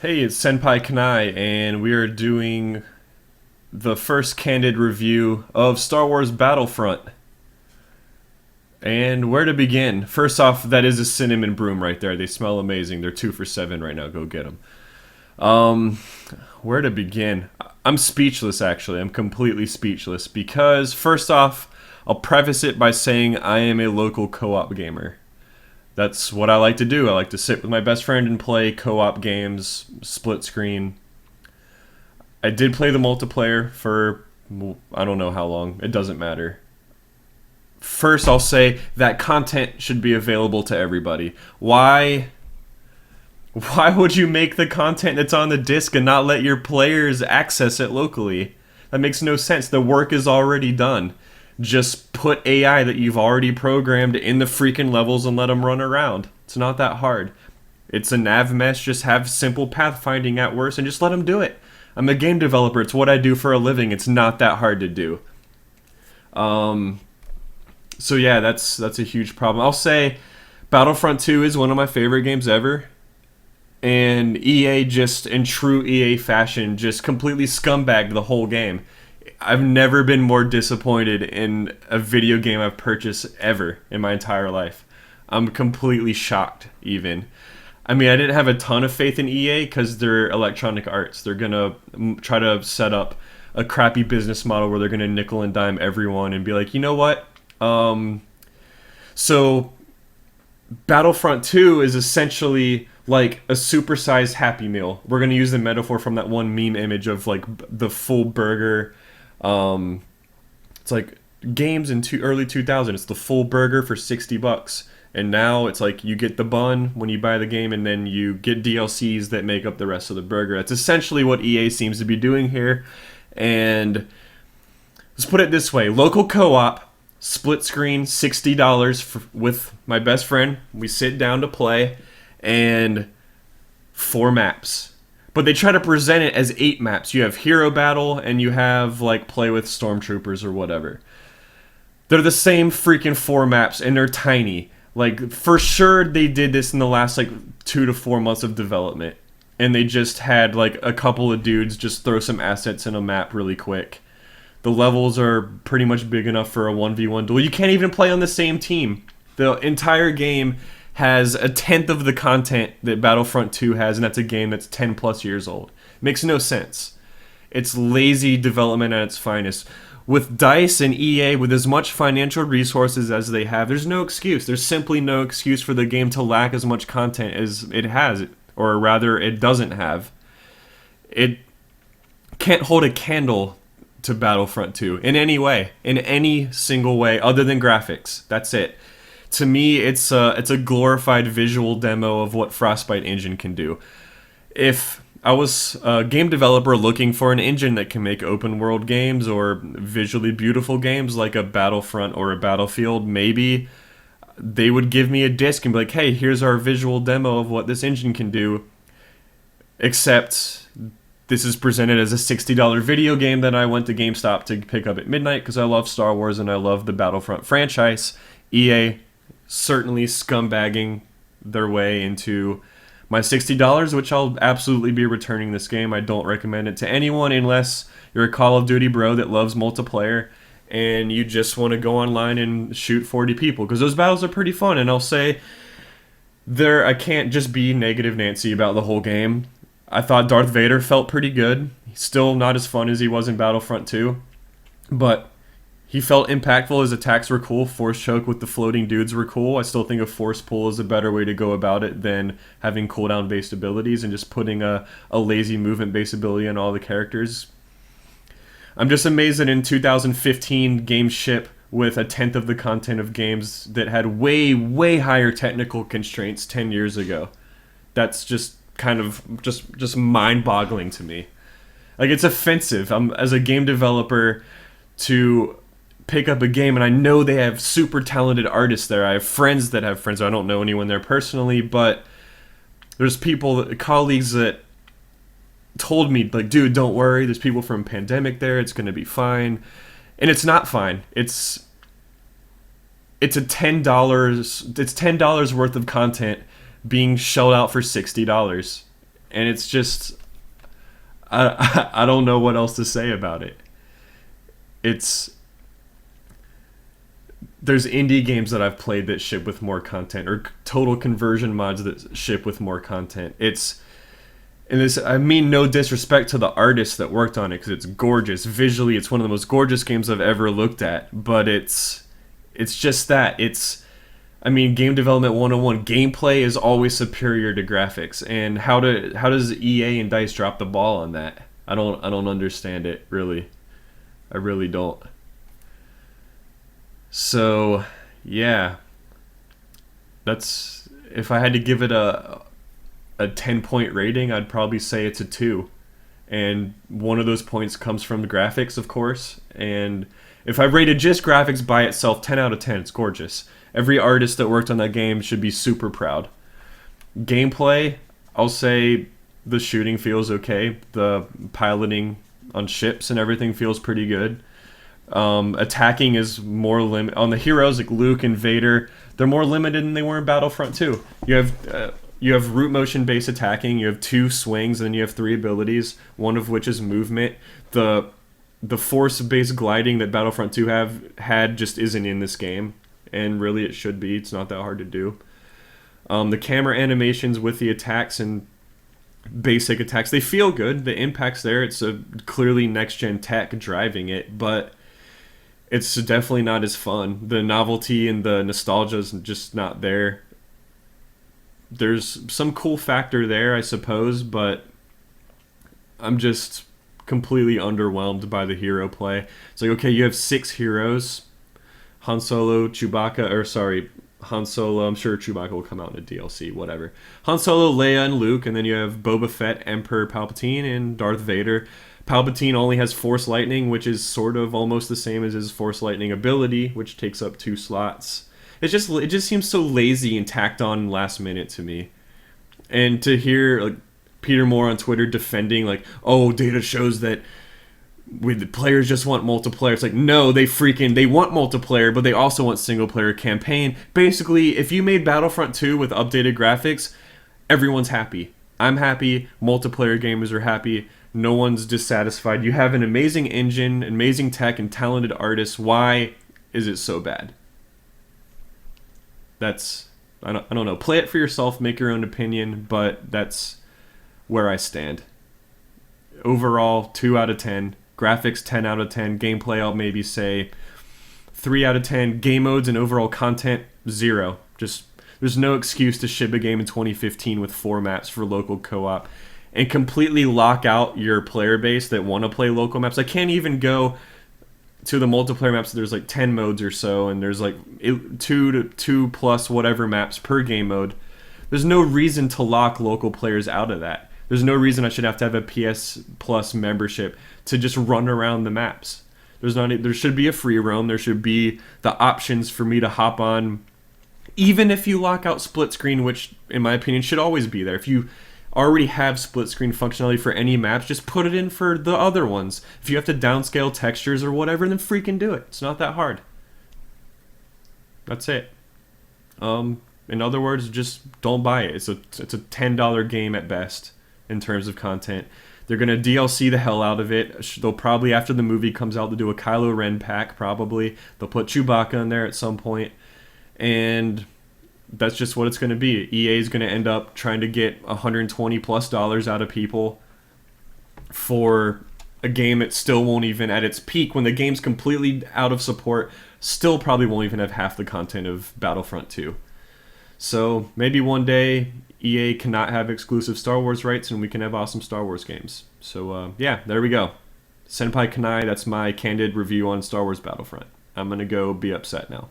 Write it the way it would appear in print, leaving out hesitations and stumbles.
Hey, it's Senpai Canei, and we are doing the first candid review of Star Wars Battlefront. And where to begin? First off, that is a cinnamon broom right there. They smell amazing. They're 2 for $7 right now. Go get them. Um, where to begin? I'm speechless, actually. I'm completely speechless because, first off, I'll preface it by saying I am a local co op gamer. That's what I like to do. I like to sit with my best friend and play co op games, split screen. I did play the multiplayer for I don't know how long. It doesn't matter. First, I'll say that content should be available to everybody. Why would you make the content that's on the disc and not let your players access it locally? That makes no sense. The work is already done. Just put AI that you've already programmed in the freaking levels and let them run around. It's not that hard. It's a nav mesh. Just have simple pathfinding at worst and just let them do it. I'm a game developer. It's what I do for a living. It's not that hard to do. So yeah, that's a huge problem. I'll say Battlefront 2 is one of my favorite games ever. And EA just, in true EA fashion, just completely scumbagged the whole game. I've never been more disappointed in a video game I've purchased ever in my entire life. I'm completely shocked, even. I mean, I didn't have a ton of faith in EA because they're Electronic Arts. They're going to try to set up a crappy business model where they're going to nickel and dime everyone and be like, you know what? So Battlefront 2 is essentially like a supersized Happy Meal. We're going to use the metaphor from that one meme image of like the full burger. It's like games in early 2000. It's the full burger for $60. And now it's like you get the bun when you buy the game, and then you get DLCs that make up the rest of the burger. That's essentially what EA seems to be doing here. And let's put it this way: local co-op, split screen, $60 with my best friend. We sit down to play, and 4 maps. But they try to present it as 8 maps. You have hero battle, and you have like play with stormtroopers or whatever. They're the same freaking 4 maps, and they're tiny. Like, for sure they did this in the last like 2 to 4 months of development, and they just had like a couple of dudes just throw some assets in a map really quick. The levels are pretty much big enough for a 1v1 duel. You can't even play on the same team. The entire game has a tenth of the content that Battlefront 2 has, and that's a game that's 10 plus years old. Makes no sense. It's lazy development at its finest. With DICE and EA, with as much financial resources as they have, there's no excuse. There's simply no excuse for the game to lack as much content as it has, or rather, it doesn't have. It can't hold a candle to Battlefront 2 in any way, in any single way, other than graphics. That's it. To me, it's a glorified visual demo of what Frostbite engine can do. If I was a game developer looking for an engine that can make open world games or visually beautiful games like a Battlefront or a Battlefield, maybe they would give me a disc and be like, hey, here's our visual demo of what this engine can do. Except this is presented as a $60 video game that I went to GameStop to pick up at midnight because I love Star Wars and I love the Battlefront franchise. EA certainly scumbagging their way into my $60, which I'll absolutely be returning this game. I don't recommend it to anyone unless you're a Call of Duty bro that loves multiplayer and you just want to go online and shoot 40 people, because those battles are pretty fun. And I'll say I can't just be negative Nancy about the whole game. I thought Darth Vader felt pretty good. He's still not as fun as he was in Battlefront 2, but he felt impactful. His attacks were cool. Force choke with the floating dudes were cool. I still think a force pull is a better way to go about it than having cooldown based abilities and just putting a lazy movement based ability on all the characters. I'm just amazed that in 2015 games ship with a tenth of the content of games that had way, way higher technical constraints 10 years ago. That's just kind of just mind-boggling to me. Like, it's offensive. As a game developer, to pick up a game, and I know they have super talented artists there. I have friends that have friends. I don't know anyone there personally, but there's colleagues that told me, like, dude, don't worry. There's people from Pandemic there. It's going to be fine. And it's not fine. It's $10 worth of content being shelled out for $60. and it's just I don't know what else to say about it. It's There's indie games that I've played that ship with more content, or total conversion mods that ship with more content. And this, I mean no disrespect to the artists that worked on it, because it's gorgeous visually. It's one of the most gorgeous games I've ever looked at. But it's just that I mean, game development 101, gameplay is always superior to graphics. And how does EA and DICE drop the ball on that? I don't understand it, really. I really don't. So, yeah. That's If I had to give it a 10-point rating, I'd probably say it's a 2. And one of those points comes from the graphics, of course. And if I rated just graphics by itself, 10 out of 10, it's gorgeous. Every artist that worked on that game should be super proud. Gameplay, I'll say the shooting feels okay. The piloting on ships and everything feels pretty good. Attacking is more limited. On the heroes like Luke and Vader, they're more limited than they were in Battlefront 2. You have root motion based attacking, you have 2 swings, and then you have 3 abilities, one of which is movement. The force-based gliding that Battlefront 2 had just isn't in this game, and really it should be. It's not that hard to do. The camera animations with the attacks and basic attacks, they feel good. The impact's there. It's a clearly next-gen tech driving it, but it's definitely not as fun. The novelty and the nostalgia is just not there. There's some cool factor there, I suppose, but I'm just completely underwhelmed by the hero play. It's like, okay, you have 6 heroes. Han Solo, Han Solo, I'm sure Chewbacca will come out in a DLC, whatever. Han Solo, Leia, and Luke, and then you have Boba Fett, Emperor Palpatine, and Darth Vader. Palpatine only has Force Lightning, which is sort of almost the same as his Force Lightning ability, which takes up 2 slots. It just seems so lazy and tacked on last minute to me. And to hear like Peter Moore on Twitter defending like, oh, data shows that the players just want multiplayer. It's like, no, they want multiplayer, but they also want single player campaign. Basically, if you made Battlefront 2 with updated graphics, everyone's happy. I'm happy. Multiplayer gamers are happy. No one's dissatisfied. You have an amazing engine, amazing tech, and talented artists. Why is it so bad? I don't know. Play it for yourself, make your own opinion, but that's where I stand. Overall, 2 out of 10. Graphics, 10 out of 10. Gameplay, I'll maybe say 3 out of 10. Game modes and overall content, 0. Just there's no excuse to ship a game in 2015 with 4 maps for local co-op and completely lock out your player base that want to play local maps. I can't even go to the multiplayer maps. There's like 10 modes or so, and there's like 2 plus whatever maps per game mode. There's no reason to lock local players out of that. There's no reason I should have to have a PS Plus membership to just run around the maps. There should be a free roam. There should be the options for me to hop on, even if you lock out split screen, which in my opinion should always be there. If you already have split screen functionality for any maps, just put it in for the other ones. If you have to downscale textures or whatever, then freaking do it. It's not that hard. That's it. In other words, just don't buy it. It's a $10 game at best in terms of content. They're going to DLC the hell out of it. They'll probably, after the movie comes out, they'll do a Kylo Ren pack, probably. They'll put Chewbacca in there at some point. And that's just what it's going to be. EA is going to end up trying to get $120+ out of people for a game that still won't even, at its peak, when the game's completely out of support, still probably won't even have half the content of Battlefront 2. So maybe one day EA cannot have exclusive Star Wars rights and we can have awesome Star Wars games. So yeah, there we go. Senpai Canei, that's my candid review on Star Wars Battlefront. I'm going to go be upset now.